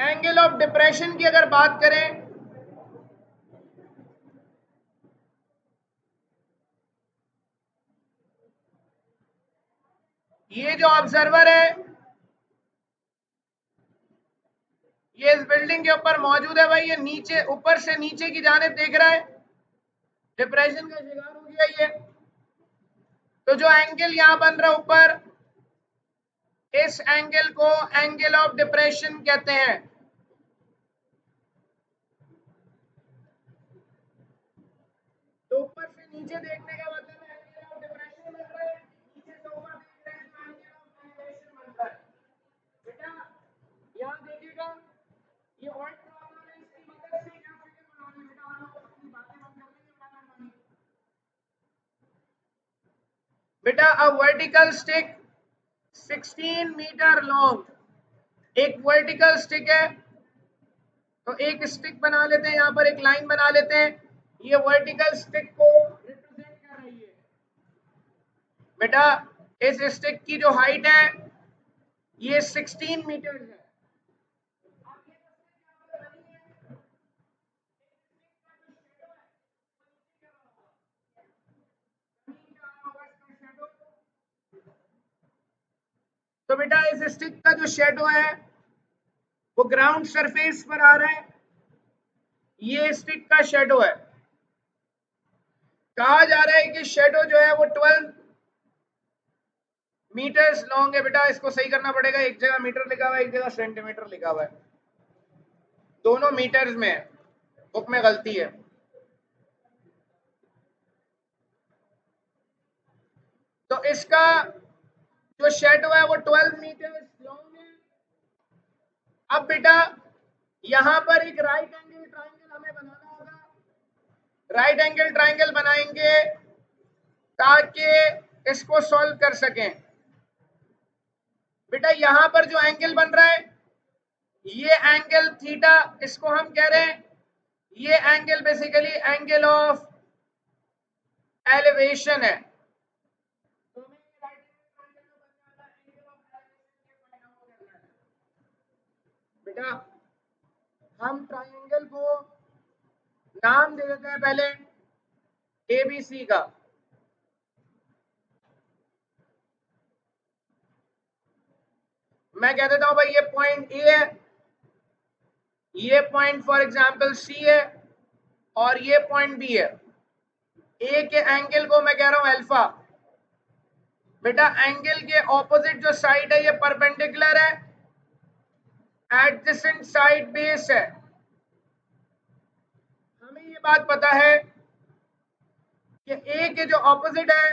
Angle of depression की अगर बात करें, ये जो ऑब्जर्वर है ये इस बिल्डिंग के ऊपर मौजूद है भाई, ये नीचे ऊपर से नीचे की जानिब देख रहा है, डिप्रेशन का शिकार हो गया ये। तो जो एंगल यहां बन रहा है ऊपर, इस एंगल को एंगल ऑफ डिप्रेशन कहते हैं। तो ऊपर से नीचे देखने का मतलब एंगल ऑफ डिप्रेशन बन रहा है, नीचे से ऊपर देख रहे हैं तो एंगल ऑफ डिप्रेशन बन रहा है। बेटा यहां देखिएगा, ये व्हाइट प्रॉब्लम है, इसकी मदद से क्या फिगर बनाना है बेटा, हम लोग अपनी बातें बंद कर लेंगे बनाना। बेटा a vertical stick 16 meter long, एक वर्टिकल स्टिक है, तो एक स्टिक बना लेते हैं, यहां पर एक लाइन बना लेते हैं, ये वर्टिकल स्टिक को रिप्रेजेंट कर रही है। बेटा इस स्टिक की जो हाइट है ये 16 मीटर है। तो बेटा इस स्टिक का जो शेडो है वो ग्राउंड सरफेस पर आ रहा है, ये स्टिक का शेडो है। कहा जा रहा है कि शेडो जो है वो 12 मीटर्स लॉन्ग है। बेटा इसको सही करना पड़ेगा, एक जगह मीटर लिखा हुआ है, एक जगह सेंटीमीटर लिखा हुआ है, दोनों मीटर्स में है, बुक में गलती है। तो इसका जो शेडो है वो 12 मीटर्स लॉन्ग है। अब बेटा यहां पर एक राइट एंगल ट्राइंगल हमें बनाना होगा, राइट एंगल ट्राइंगल बनाएंगे ताकि इसको सॉल्व कर सकें। बेटा यहां पर जो एंगल बन रहा है ये एंगल थीटा, इसको हम कह रहे हैं, ये angle basically angle of elevation है। बेटा हम ट्राइंगल को नाम दे देते हैं पहले एबीसी का। मैं कह देता हूं भाई ये पॉइंट ए है, ये पॉइंट फॉर एग्जांपल सी है, और ये पॉइंट बी है। ए के एंगल को मैं कह रहा हूं अल्फा। बेटा एंगल के ऑपोजिट जो साइड है ये परपेंडिकुलर है, एडजेसेंट साइड बेस है। हमें ये बात पता है कि ए के जो ऑपोजिट है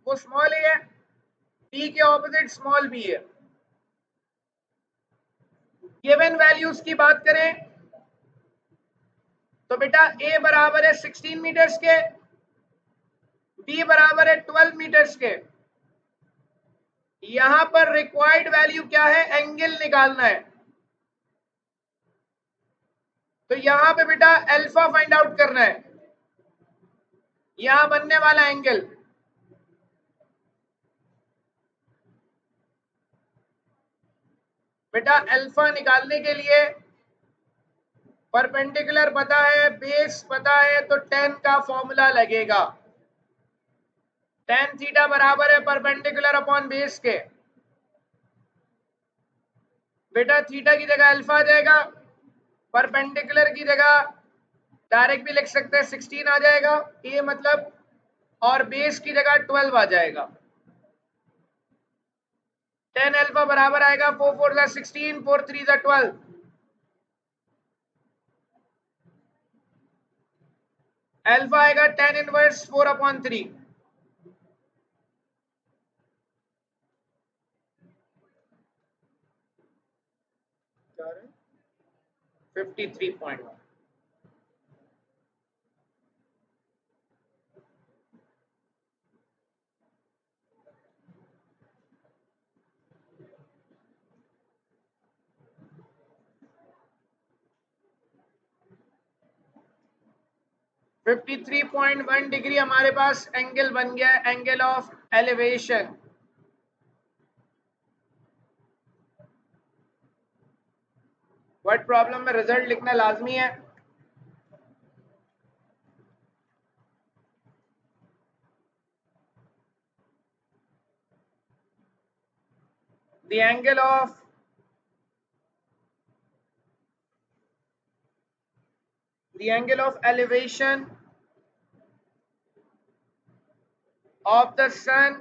वो स्मॉल ए है, बी के ऑपोजिट स्मॉल बी है। गिवन वैल्यूज की बात करें तो बेटा ए बराबर है 16 मीटर्स के, बी बराबर है 12 मीटर्स के। यहां पर रिक्वायर्ड वैल्यू क्या है, एंगल निकालना है। तो यहां पे बेटा अल्फा फाइंड आउट करना है, यहां बनने वाला एंगल। बेटा अल्फा निकालने के लिए परपेंडिकुलर पता है, बेस पता है, तो tan का फॉर्मूला लगेगा। tan थीटा बराबर है परपेंडिकुलर अपॉन बेस के। बेटा थीटा की जगह अल्फा आ जाएगा, परपेंडिकुलर की जगह डायरेक्ट भी लिख सकते हैं 16 आ जाएगा, ये मतलब, और बेस की जगह 12 आ जाएगा। tan अल्फा बराबर आएगा 4 4 जा 16, 4 3 जा 12। अल्फा आएगा tan इनवर्स 4 अपॉन 3। क्या है 53.1। 53.1 डिग्री हमारे पास एंगल बन गया, angle of elevation. Word problem में रिजल्ट लिखना लाजमी है। The angle of elevation of the sun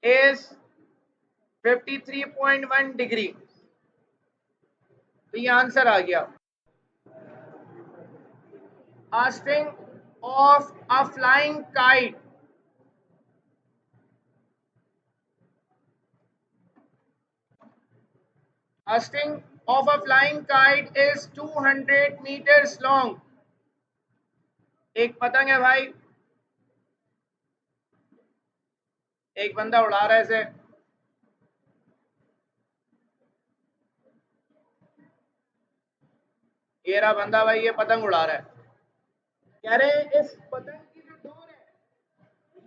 is 53.1 degree. तो ये आंसर आ गया। A sting of a flying kite is 200 meters long। एक पतंग है भाई, एक बंदा उड़ा रहा है इसे, ये रहा बंदा भाई, ये पतंग उड़ा रहा है। कह रहे इस पतंग की जो डोर है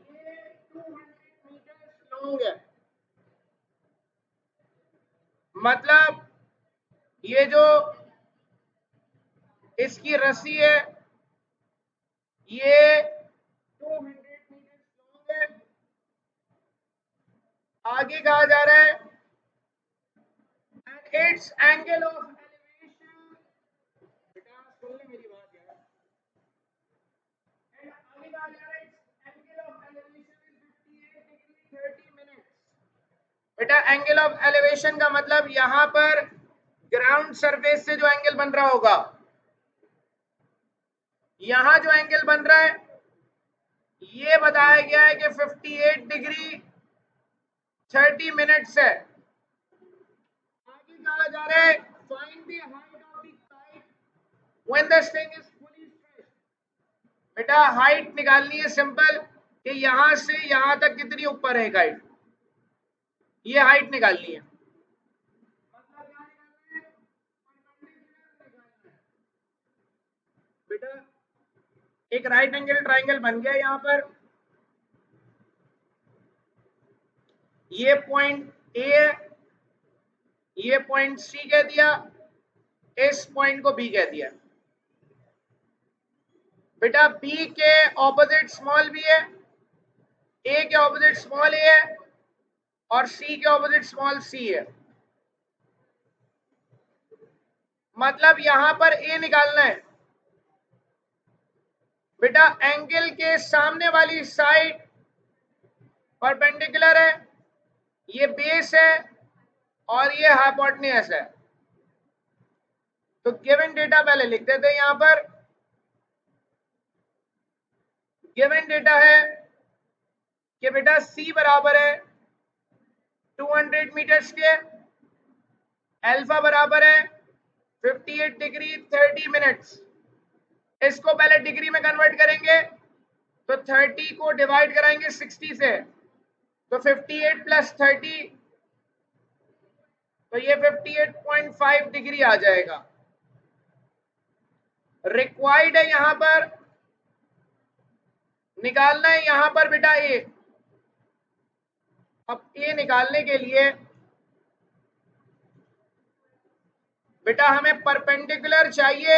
ये 200 मीटर लॉन्ग है। मतलब ये जो इसकी रस्सी है ये 200 मीटर लॉन्ग है। आगे कहा जा रहा है and its angle of elevation, बेटा सुन ले मेरी बात यार, and आगे कहा जा रहा है its angle of elevation is 58 degree 30 minutes। बेटा एंगल ऑफ एलिवेशन का मतलब यहां पर ग्राउंड सरफेस से जो एंगल बन रहा होगा, यहां जो एंगल बन रहा है ये बताया गया है कि 58 डिग्री 30 मिनट्स है। आगे कहा जा रहा है find the height of the kite when the sting is fully stretched. बेटा हाइट निकालनी है सिंपल कि यहां से यहां तक कितनी ऊपर है काइट, ये हाइट निकालनी है। मतलब क्या निकालना है, परपेंडिकुलर निकालना है। बेटा एक राइट एंगल ट्राइंगल बन गया यहां पर, ये पॉइंट ए है, ये पॉइंट सी कह दिया, इस पॉइंट को बी कह दिया। बेटा बी के ऑपोजिट स्मॉल बी है, ए के ऑपोजिट स्मॉल ए है और सी के ऑपोजिट स्मॉल सी है। मतलब यहां पर ए निकालना है। बेटा एंगल के सामने वाली साइड परपेंडिकुलर है, ये बेस है और ये हाइपोटेन्यूज है। तो गिवन डेटा पहले लिख देते हैं। यहां पर गिवन डेटा है कि बेटा सी बराबर है 200 मीटर स्क्वायर, अल्फा बराबर है 58 डिग्री 30 मिनट्स। इसको पहले डिग्री में कन्वर्ट करेंगे तो 30 को डिवाइड कराएंगे 60 से, तो 58 प्लस 30 तो ये 58.5 डिग्री आ जाएगा। रिक्वायर्ड है यहां पर निकालना है यहां पर बेटा ए। अब ए निकालने के लिए बेटा हमें परपेंडिकुलर चाहिए,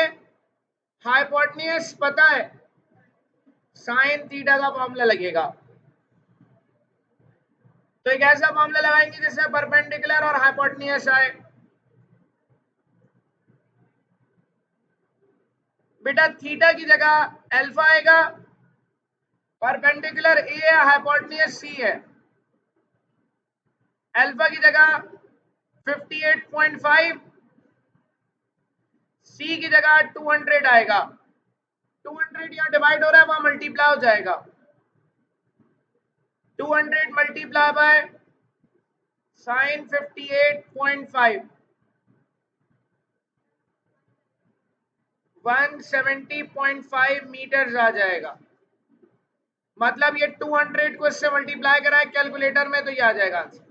हाइपोटेन्यूज पता है, साइन थीटा का फॉर्मूला लगेगा। तो एक ऐसा फॉर्मूला लगाएंगे जिसमें परपेंडिकुलर और हाइपोटेन्यूज आए। बेटा थीटा की जगह अल्फा आएगा, परपेंडिकुलर ए है, हाइपोटेन्यूज सी है। अल्फा की जगह 58.5, सी की जगह 200 आएगा। 200 यहाँ डिवाइड हो रहा है, वहां मल्टीप्लाई हो जाएगा। 200 मल्टीप्लाई बाय साइन 58.5 170.5 मीटर आ जाएगा। मतलब ये 200 को इससे मल्टीप्लाई करा है कैलकुलेटर में तो ये आ जाएगा आंसर।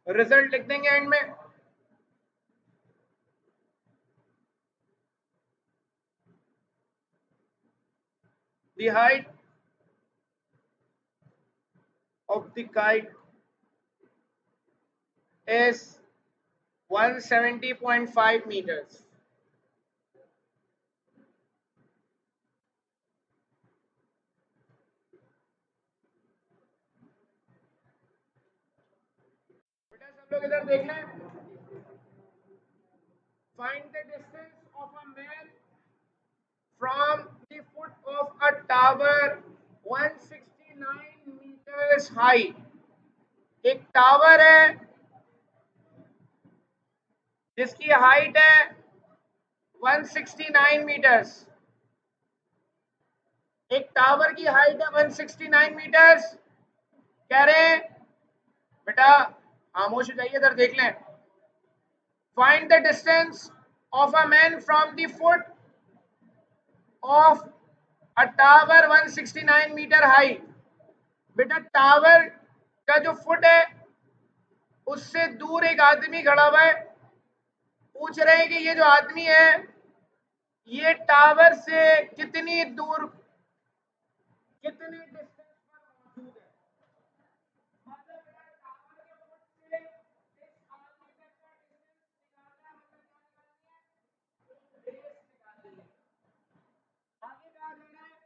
रिजल्ट लिख देंगे एंड में। The height the kite is 170.5 meters. बेटा सब लोग इधर देख लें. Find the distance of a man from the foot of a tower 169 meters high. एक टावर है जिसकी हाइट है 169 मीटर्स. एक टावर की हाइट है 169 मीटर्स. कह रहे हैं बेटा खामोश हो जाइए, इधर देख लें. Find the distance of a man from the foot of a tower 169 meter high. बेटा टावर का जो फुट है उससे दूर एक आदमी खड़ा हुआ है. पूछ रहे हैं कि ये जो आदमी है ये टावर से कितनी दूर, कितने डिस्टेंस पर मौजूद है. मतलब टावर के फुट से इस आदमी तक का डिस्टेंस निकालना, मतलब आगे कहा जा रहा है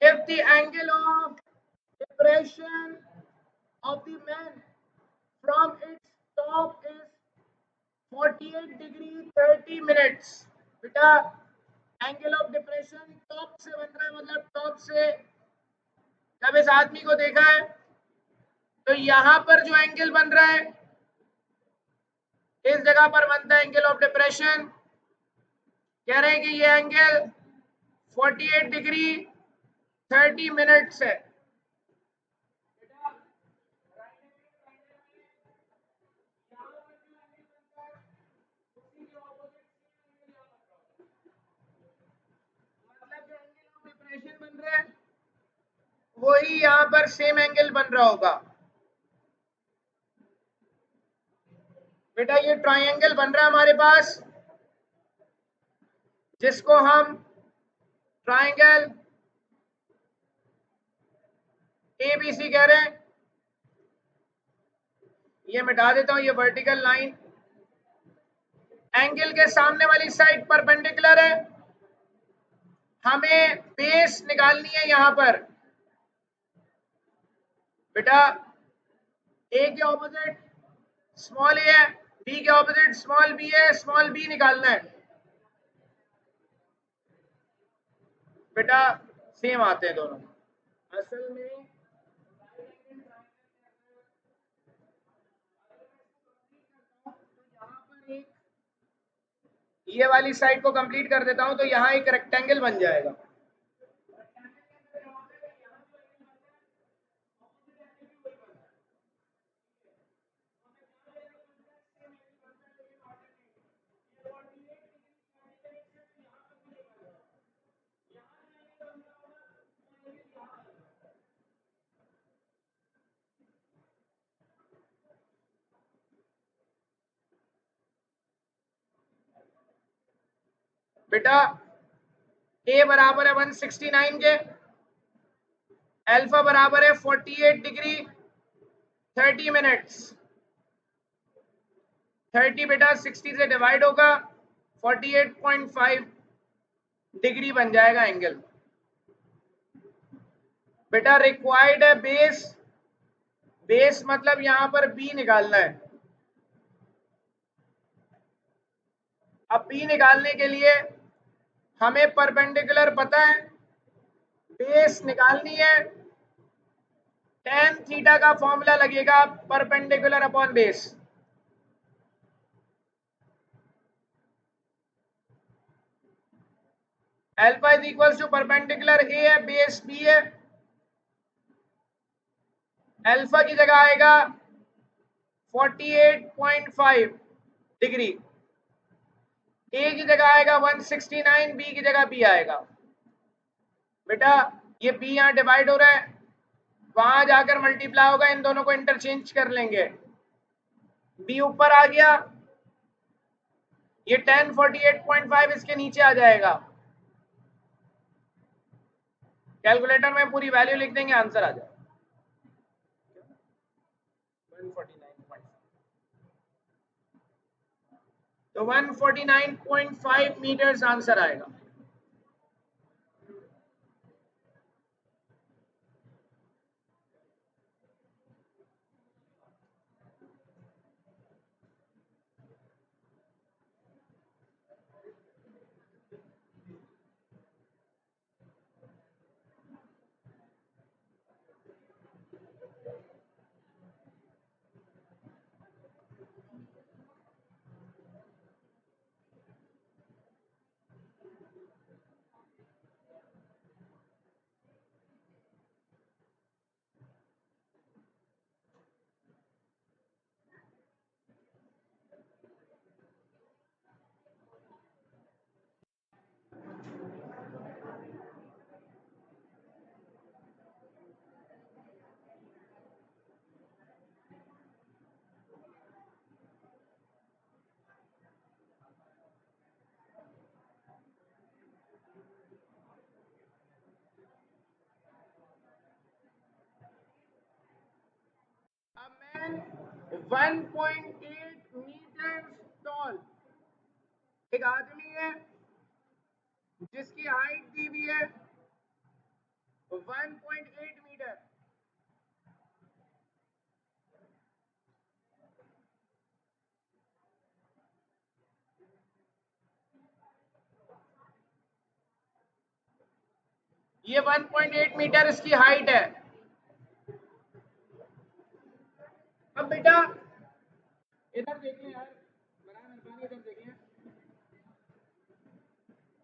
if the angle of depression of the man from its top is 48 degree 30 minutes. बेटा एंगल ऑफ डिप्रेशन टॉप से बन रहा है, मतलब टॉप से जब इस आदमी को देखा है तो यहां पर जो एंगल बन रहा है इस जगह पर बनता है एंगल ऑफ डिप्रेशन. कह रहे हैं कि ये एंगल 48 डिग्री 30 मिनट्स है. मतलब जो एंगल ऑफ डिप्रेशन बन रहा है वही यहां पर सेम एंगल बन रहा होगा. बेटा ये ट्रायंगल बन रहा है हमारे पास जिसको हम ट्रायंगल एबीसी कह रहे हैं. ये मिटा देता हूं, ये वर्टिकल लाइन एंगल के सामने वाली साइड परपेंडिकुलर है. हमें बेस निकालनी है यहां पर. बेटा ए के ऑपोजिट स्मॉल ए है, बी के ऑपोजिट स्मॉल बी है, स्मॉल बी निकालना है. बेटा सेम आते हैं दोनों. असल में ये वाली साइड को कंप्लीट कर देता हूं तो यहां एक रेक्टेंगल बन जाएगा. बेटा ए बराबर है 169 के, अल्फा बराबर है 48 डिग्री 30 मिनट्स. 30 बेटा 60 से डिवाइड होगा 48.5 डिग्री बन जाएगा एंगल. बेटा रिक्वायर्ड है बेस. बेस मतलब यहां पर बी निकालना है. अब बी निकालने के लिए हमें परपेंडिकुलर पता है, बेस निकालनी है. tan थीटा का फॉर्मूला लगेगा perpendicular upon base. Alpha is equal to perpendicular a है, बेस बी है. अल्फा की जगह आएगा 48.5 डिग्री, ए की जगह आएगा 169, बी की जगह बी आएगा. बेटा ये बी यहां डिवाइड हो रहा है, वहां जाकर मल्टीप्लाई होगा, इन दोनों को इंटरचेंज कर लेंगे. बी ऊपर आ गया, ये 10 48.5 इसके नीचे आ जाएगा. कैलकुलेटर में पूरी वैल्यू लिख देंगे, आंसर आ जाएगा. 149.5, तो 149.5 मीटर्स आंसर आएगा। A man 1.8 meters tall, एक आदमी है जिसकी हाइट दी हुई है 1.8 मीटर। ये 1.8 मीटर इसकी हाइट है। अब बेटा इधर देखिए यार, बड़ा मेहरबानी इधर देखिए।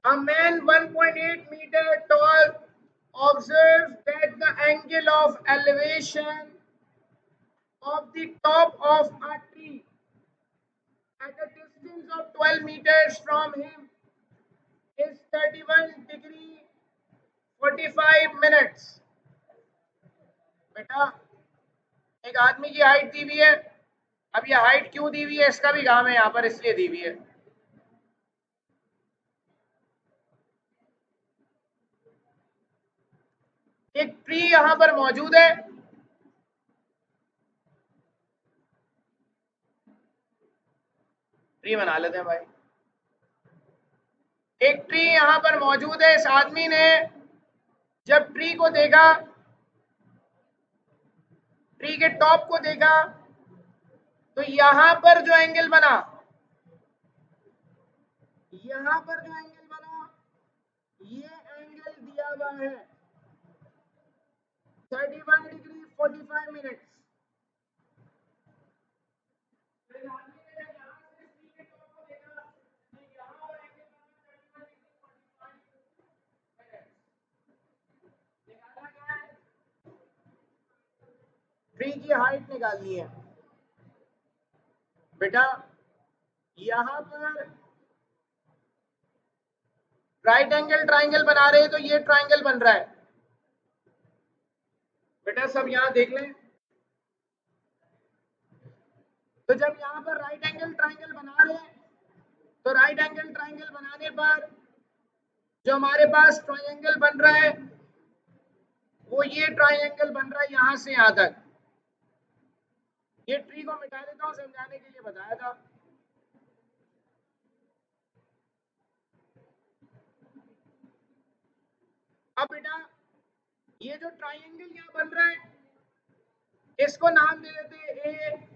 A man 1.8 meter tall observes that the angle of elevation of the top of a tree at a distance of 12 meters from him is 31 degree 45 minutes। बेटा एक आदमी की हाइट दी हुई है, अब ये हाइट क्यों दी हुई है इसका भी काम है यहाँ पर, इसलिए दी हुई है। एक ट्री यहां पर मौजूद है, ट्री बना लेते हैं भाई। एक ट्री यहां पर मौजूद है। इस आदमी ने जब ट्री को देखा, ट्री के टॉप को देखा, तो यहां पर जो एंगल बना, यहां पर जो एंगल बना, ये एंगल दिया हुआ है 31 डिग्री 45 मिनट्स। ट्री की हाइट निकालनी है बेटा। यहां पर राइट एंगल ट्राइंगल बना रहे हैं, तो ये ट्राइंगल बन रहा है बेटा, सब यहां देख लें। तो जब यहां पर राइट एंगल ट्राइंगल बना रहे हैं, तो राइट एंगल ट्राइंगल बनाने पर जो हमारे पास ट्राइंगल बन रहा है, वो ये ट्राइंगल बन रहा है यहां से यहां तक। ये ट्री को मिटा देता हूं, समझाने के लिए बताया था। अब बेटा ये जो ट्राइंगल यहां बन रहा है, इसको नाम दे देते हैं ए,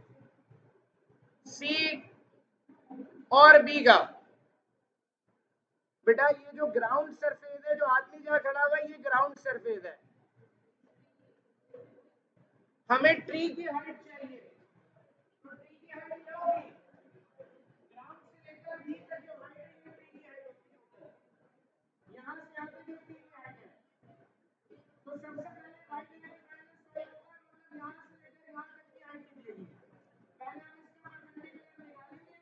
सी और बी का। बेटा ये जो ग्राउंड सरफेस है, जो आदमी जहां खड़ा हुआ है, ये ग्राउंड सरफेस है। हमें ट्री की हाइट चाहिए, तो ट्री की हाइट क्या होगी? ग्राउंड से लेकर बी तक जो हाइट है, ये ट्री की हाइट होती है। यहां से यहां तक जो ट्री की हाइट है, तो सबसे पहले हाइट निकालना है, यहां से लेकर यहां तक की हाइट निकलेगी। पहले हम इसका परपेंडिकुलर निकालेंगे,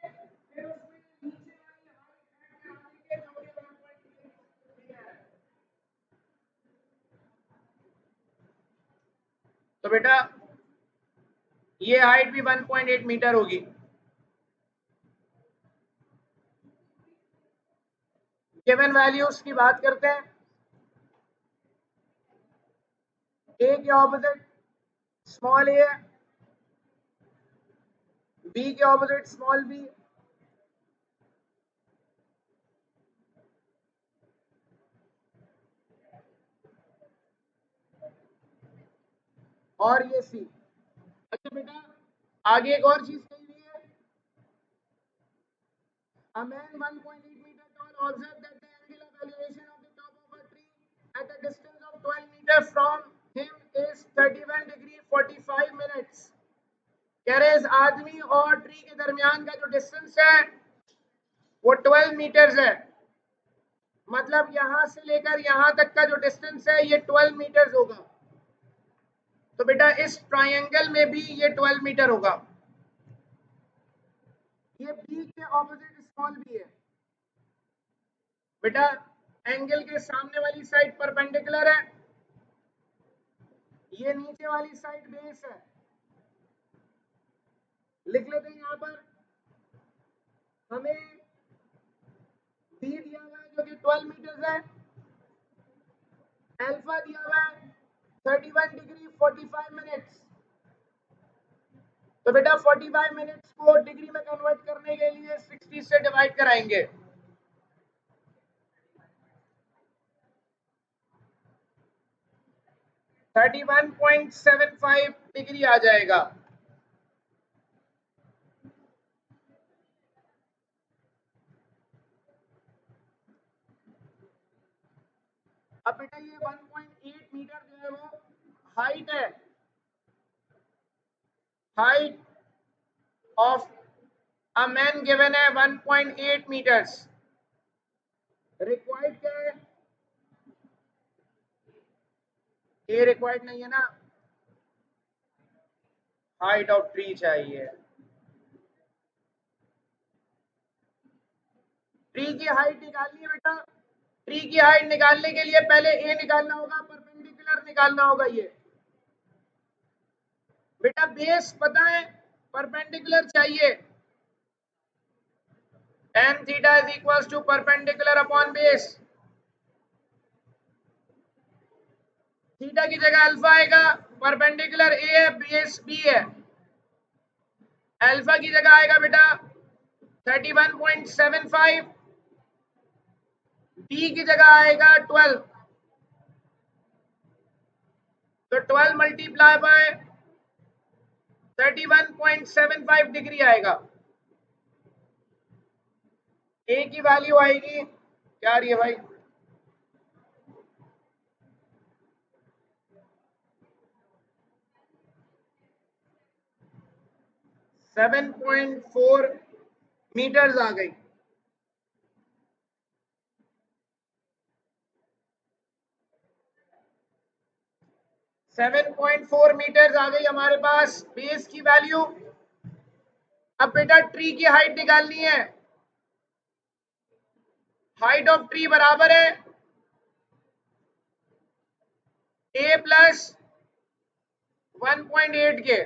फिर उसमें नीचे वाली हाइट ऐड करा देंगे, जो कि 1.8 मीटर है। तो बेटा ये हाइट भी 1.8 मीटर होगी। गिवन वैल्यूज की बात करते हैं। ए के ऑपोजिट स्मॉल ए है, बी के ऑपोजिट स्मॉल बी, और ये सी। अच्छा बेटा, आगे एक और चीज कही हुई है, a man 1.8 meter tall observed that the angle of elevation of the top of a tree at a distance of 12 meters from him is 31 degree 45 minutes। कह रहे इस आदमी और ट्री के दरमियान का जो डिस्टेंस है वो 12 मीटर्स है, मतलब यहां से लेकर यहां तक का जो डिस्टेंस है ये 12 मीटर्स होगा। तो बेटा इस ट्रायंगल में भी ये 12 मीटर होगा। ये बी के ऑपोजिट स्मॉल बी है। बेटा एंगल के सामने वाली साइड परपेंडिकुलर है, ये नीचे वाली साइड बेस है। लिख लेते हैं यहां पर, हमें बी दिया हुआ है जो कि 12 मीटर है, अल्फा दिया हुआ है 31 डिग्री 45 मिनट्स। तो बेटा 45 मिनट्स को डिग्री में कन्वर्ट करने के लिए 60 से डिवाइड कराएंगे। 31.75 डिग्री आ जाएगा। अब बेटा ये 1.8 मीटर जो है वो हाइट है, height of a man given है 1.8 मीटर्स। रिक्वायर्ड क्या है, ये रिक्वायर्ड नहीं है ना, हाइट ऑफ ट्री चाहिए। ट्री की हाइट निकालनी है बेटा, ट्री की हाइट निकालने के लिए पहले ए निकालना होगा, परपेंडिकुलर निकालना होगा। ये बेटा बेस पता है, परपेंडिकुलर चाहिए, tan theta is equals to perpendicular upon base। Theta की जगह अल्फा आएगा, परपेंडिकुलर ए है, बेस बी है। अल्फा की जगह आएगा बेटा 31.75, बी की जगह आएगा 12, तो 12 मल्टीप्लाई बाय 31.75 डिग्री आएगा। ए की वैल्यू आएगी, क्या आ रही है भाई, 7.4 मीटर्स आ गई। 7.4 मीटर्स आ गई हमारे पास बेस की वैल्यू। अब बेटा ट्री की हाइट निकालनी है, हाइट ऑफ ट्री बराबर है ए प्लस 1.8 के।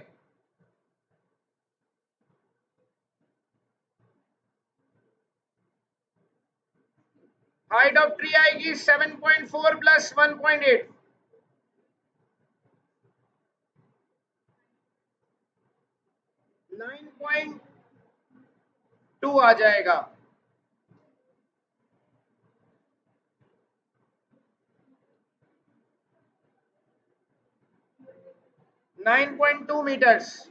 हाइट ऑफ ट्री आएगी 7.4 प्लस 1.8, 9.2 आ जाएगा। 9.2 मीटर्स।